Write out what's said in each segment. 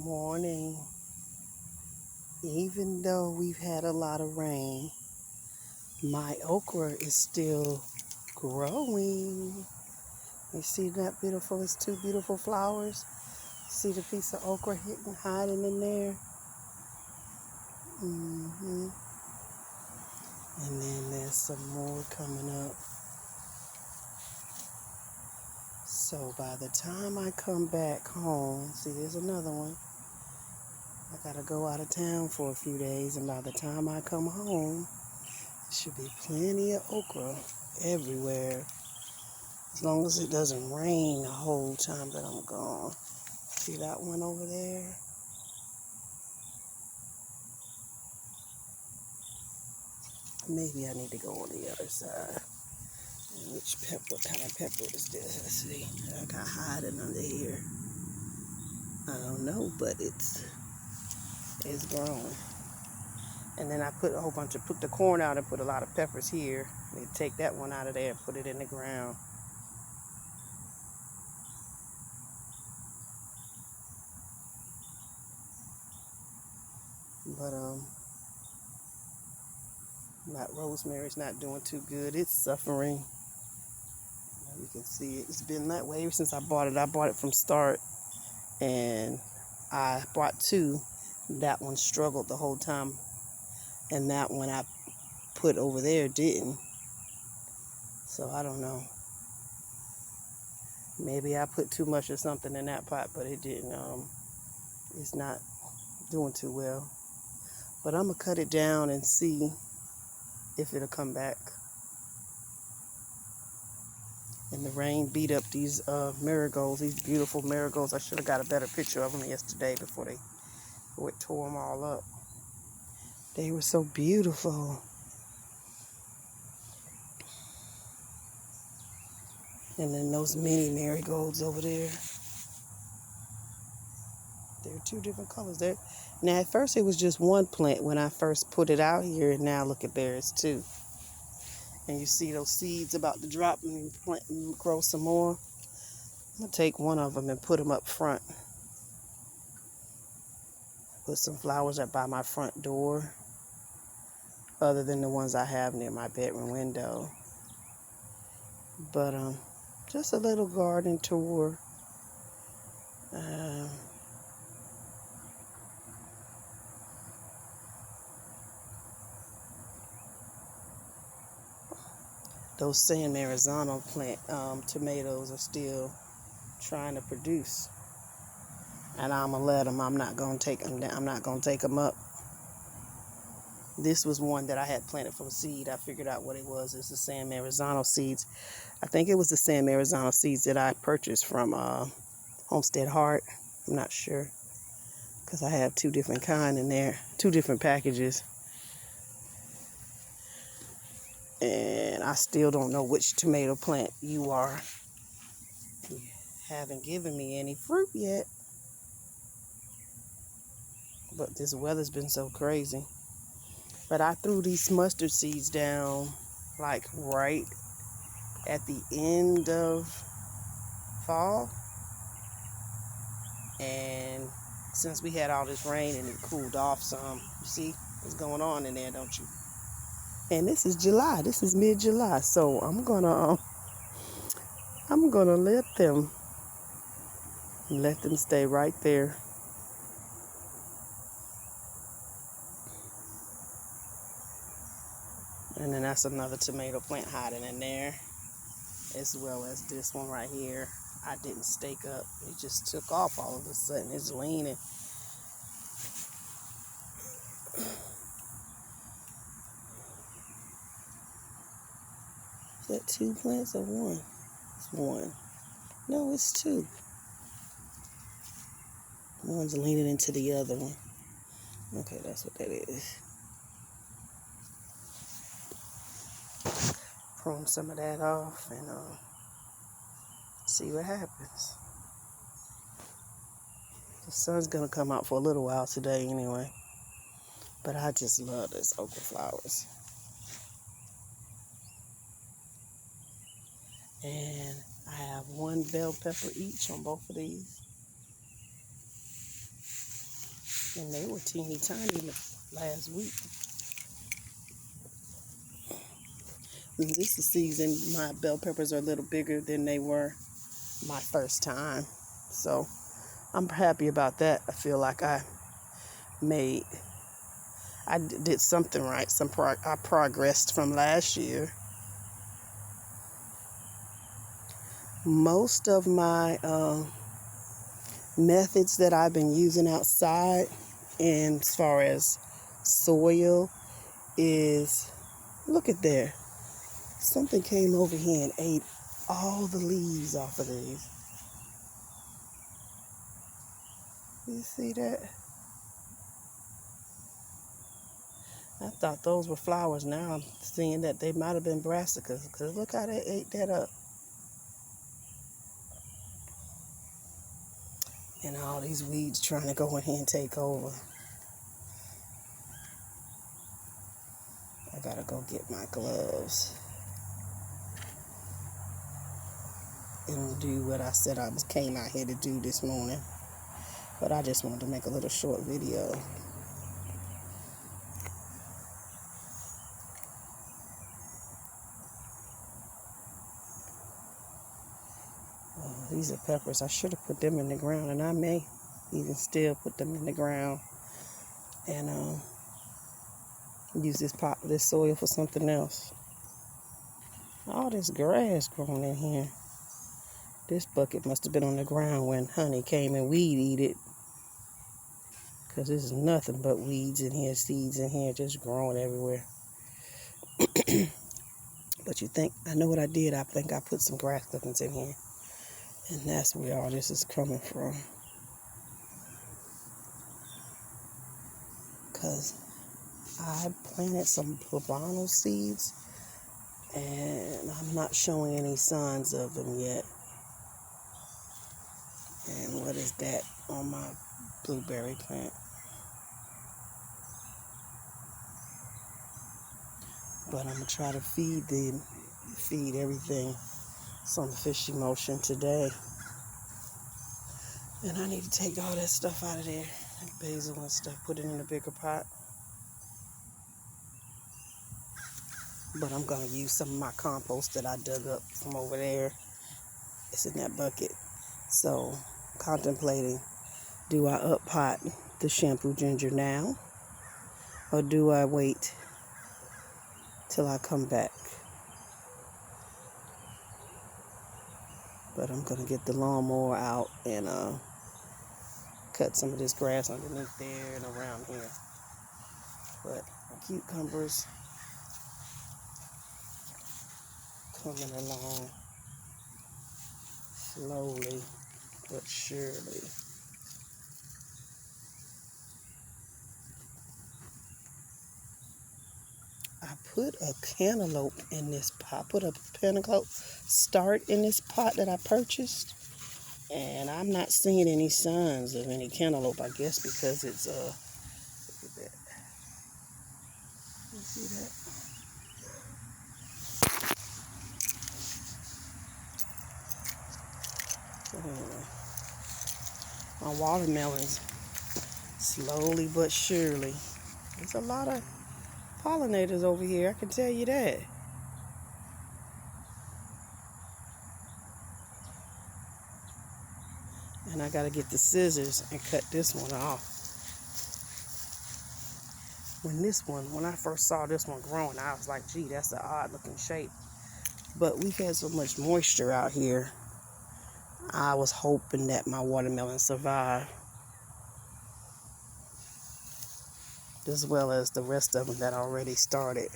morning. Even though we've had a lot of rain, my okra is still growing. You see that beautiful? It's two beautiful flowers. See the piece of okra hiding in there? And then there's some more coming up. So by the time I come back home, see there's another one. I gotta go out of town for a few days, and by the time I come home, there should be plenty of okra everywhere. As long as it doesn't rain the whole time that I'm gone. See that one over there? Maybe I need to go on the other side. And what kind of pepper is this? Let's see. I got hiding under here. I don't know, but it's growing. And then I put the corn out and put a lot of peppers here. And take that one out of there and put it in the ground. But that rosemary's not doing too good. It's suffering. You can see it. It's been that way ever since I bought it. I bought it from Start, and I bought two. That one struggled the whole time, and that one I put over there didn't. So I don't know. Maybe I put too much or something in that pot, but it didn't. It's not doing too well. But I'm gonna cut it down and see if it'll come back. And the rain beat up these marigolds, these beautiful marigolds. I should have got a better picture of them yesterday before it tore them all up. They were so beautiful. And then those mini marigolds over there. They're two different colors. Now at first it was just one plant when I first put it out here, and now look at there, it's two. And you see those seeds about to drop and plant and grow some more. I'm gonna take one of them and put them up front. Put some flowers up by my front door, other than the ones I have near my bedroom window. But just a little garden tour. Those San Marzano tomatoes are still trying to produce, and I'm gonna let them. I'm not gonna take them down. I'm not gonna take them up. This was one that I had planted from seed. I figured out what it was. It's the San Marzano seeds. I think it was the San Marzano seeds that I purchased from Homestead Heart. I'm not sure, because I have two different kind in there, two different packages. And I still don't know which tomato plant you are. You haven't given me any fruit yet. But this weather's been so crazy. But I threw these mustard seeds down like right at the end of fall. And since we had all this rain and it cooled off some, you see what's going on in there, don't you? And this is July. This is mid-July. So I'm gonna let them stay right there. And then that's another tomato plant hiding in there, as well as this one right here. I didn't stake up. It just took off all of a sudden. It's leaning. Is that two plants or one? It's one. No, it's two. One's leaning into the other one. Okay, that's what that is. Prune some of that off and see what happens. The sun's gonna come out for a little while today anyway. But I just love this okra flowers. And I have one bell pepper each on both of these. And they were teeny tiny last week. And this is season, my bell peppers are a little bigger than they were my first time. So I'm happy about that. I feel like I did something right. I progressed from last year. Most of my methods that I've been using outside, and as far as soil, is, look at there. Something came over here and ate all the leaves off of these. You see that? I thought those were flowers. Now I'm seeing that they might have been brassicas, because look how they ate that up. And all these weeds trying to go in here and take over. I gotta go get my gloves and do what I said I came out here to do this morning. But I just wanted to make a little short video. These are peppers. I should have put them in the ground, and I may even still put them in the ground and use this soil for something else. All this grass growing in here. This bucket must have been on the ground when Honey came and weed eat it. Because this is nothing but weeds in here, seeds in here, just growing everywhere. But you think, I know what I did. I think I put some grass clippings in here. And that's where all this is coming from. Because I planted some poblano seeds, and I'm not showing any signs of them yet. And what is that on my blueberry plant? But I'm going to try to feed everything some fish emulsion today. And I need to take all that stuff out of there, like basil and stuff, put it in a bigger pot. But I'm going to use some of my compost that I dug up from over there. It's in that bucket. So, contemplating, do I up pot the shampoo ginger now? Or do I wait till I come back? But I'm going to get the lawnmower out and cut some of this grass underneath there and around here. But cucumbers coming along slowly but surely. I put a cantaloupe in this pot. Put a cantaloupe start in this pot that I purchased, and I'm not seeing any signs of any cantaloupe. I guess because it's look at that. You see that? Anyway, my watermelons, slowly but surely. There's a lot of pollinators over here, I can tell you that. And I gotta get the scissors and cut this one off. When I first saw this one growing, I was like, gee, that's an odd looking shape. But we've had so much moisture out here, I was hoping that my watermelon survived, as well as the rest of them that already started,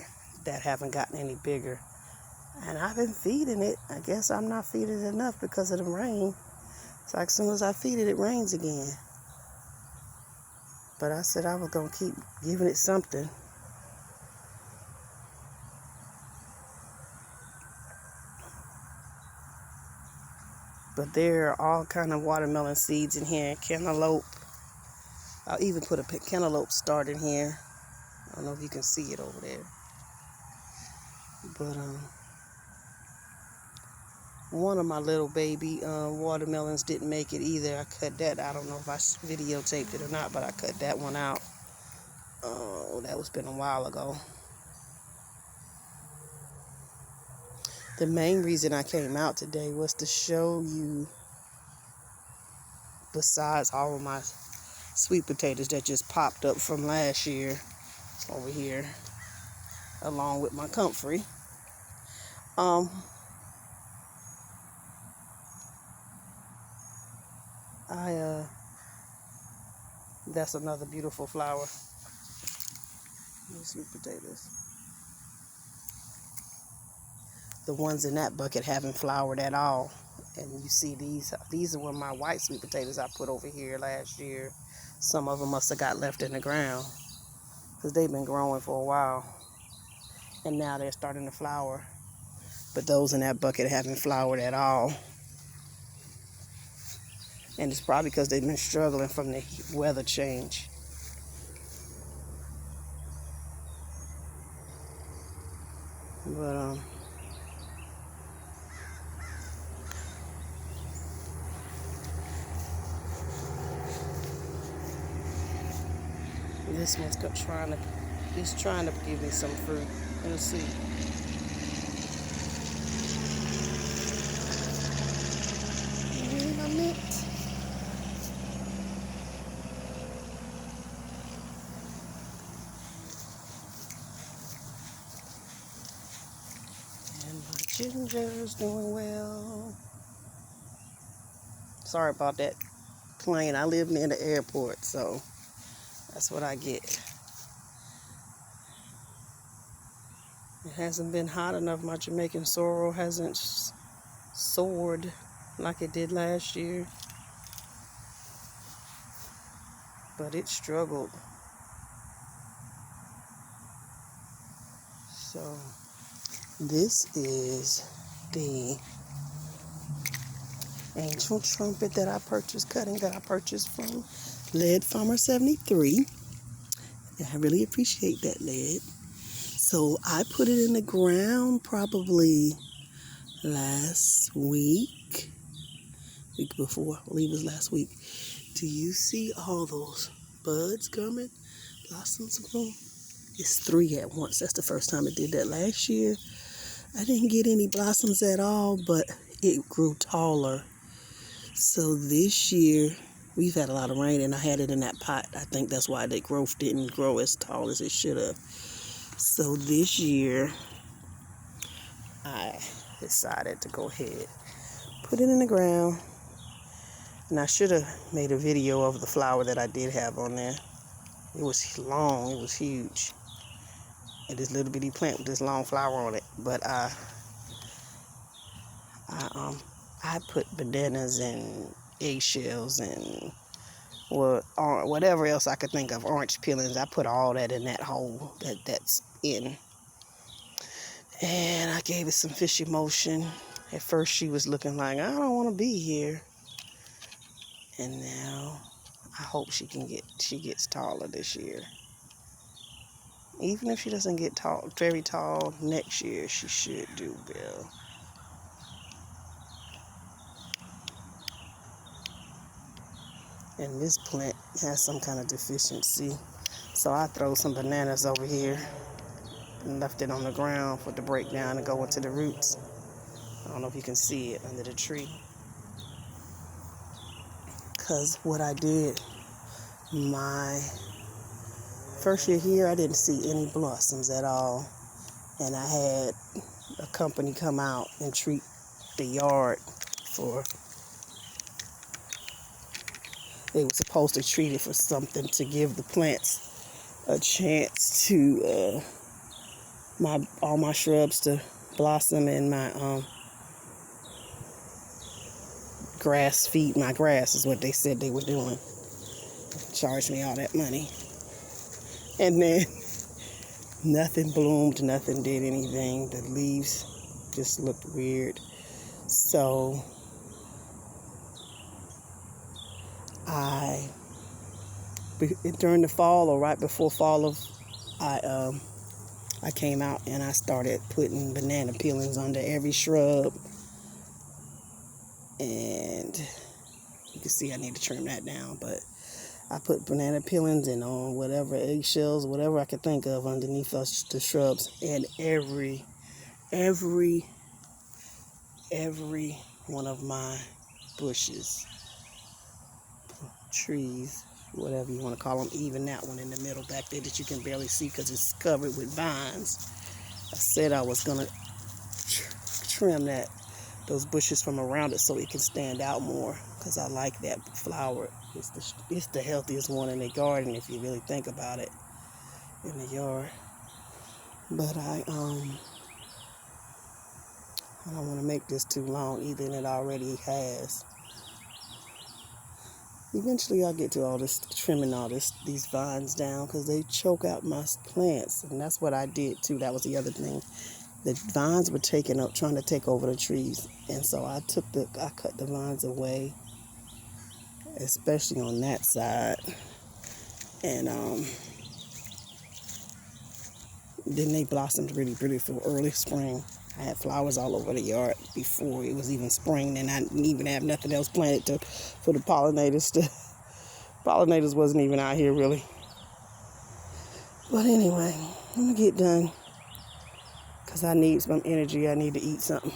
that haven't gotten any bigger. And I've been feeding it. I guess I'm not feeding it enough because of the rain. It's like as soon as I feed it, it rains again. But I said I was going to keep giving it something. But there are all kind of watermelon seeds in here. Cantaloupe. I'll even put a cantaloupe start in here. I don't know if you can see it over there. But One of my little baby watermelons didn't make it either. I cut that. I don't know if I videotaped it or not, but I cut that one out. That was been a while ago. The main reason I came out today was to show you, besides all of my sweet potatoes that just popped up from last year over here, along with my comfrey. That's another beautiful flower. These sweet potatoes. The ones in that bucket haven't flowered at all. And you see these are one of my white sweet potatoes I put over here last year. Some of them must have got left in the ground because they've been growing for a while. And now they're starting to flower. But those in that bucket haven't flowered at all. And it's probably because they've been struggling from the weather change. But this one's he's trying to give me some fruit. Let's see. My mint. And my ginger's doing well. Sorry about that plane. I live near the airport, so that's what I get. It hasn't been hot enough. My Jamaican sorrel hasn't soared like it did last year. But it struggled. So this is the Angel Trumpet that I purchased, that I purchased from Lead Farmer 73. I really appreciate that lead. So I put it in the ground probably last week before, I believe it was last week. Do you see all those buds coming, blossoms growing? It's 3 at once. That's the first time it did that. Last year, I didn't get any blossoms at all, but it grew taller. So this year, we've had a lot of rain, and I had it in that pot. I think that's why the growth didn't grow as tall as it should have. So this year, I decided to go ahead, put it in the ground, and I should have made a video of the flower that I did have on there. It was long, it was huge, and this little bitty plant with this long flower on it. But I put bananas and eggshells and whatever else I could think of, orange peelings. I put all that in that hole that's in. And I gave it some fish emotion. At first she was looking like, I don't want to be here. And now I hope she gets taller this year. Even if she doesn't get very tall next year, she should do well. And this plant has some kind of deficiency. So I throw some bananas over here and left it on the ground for it to break down and go into the roots. I don't know if you can see it under the tree. Because what I did, my first year here, I didn't see any blossoms at all. And I had a company come out and treat the yard they were supposed to treat it for something to give the plants a chance to, all my shrubs to blossom and my grass feed my grass is what they said they were doing. Charged me all that money. And then nothing bloomed, nothing did anything. The leaves just looked weird. So during the fall or right before fall I came out and I started putting banana peelings under every shrub And you can see I need to trim that down, but I put banana peelings and on whatever eggshells, whatever I could think of underneath the shrubs, and every one of my bushes, trees, whatever you want to call them, even that one in the middle back there that you can barely see because it's covered with vines. I said I was gonna trim those bushes from around it so it can stand out more, because I like that flower. It's the healthiest one in the garden if you really think about it, in the yard. But I don't want to make this too long either, and it already has. Eventually I'll get to all this trimming these vines down, because they choke out my plants, and that's what I did too. That was the other thing. The vines were trying to take over the trees, and so I cut the vines away, especially on that side, and then they blossomed really beautiful early spring. I had flowers all over the yard before it was even spring, and I didn't even have nothing else planted for the pollinators to. Pollinators wasn't even out here really. But anyway, I'm gonna get done, because I need some energy. I need to eat something,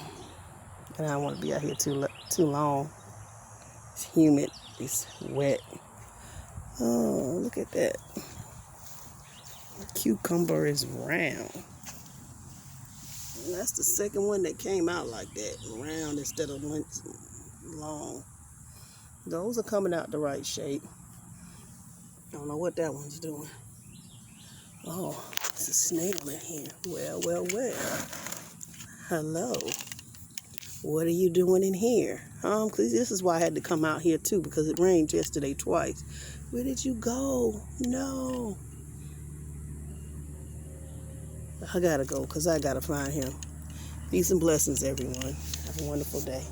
and I don't want to be out here too long. It's humid. It's wet. Oh, look at that. The cucumber is round. And that's the second one that came out like that, round instead of long. Those are coming out the right shape. I don't know what that one's doing. Oh, it's a snail in here. Well. Hello. What are you doing in here? This is why I had to come out here too, because it rained yesterday twice. Where did you go? No. I gotta go, because I gotta find him. Peace and blessings, everyone. Have a wonderful day.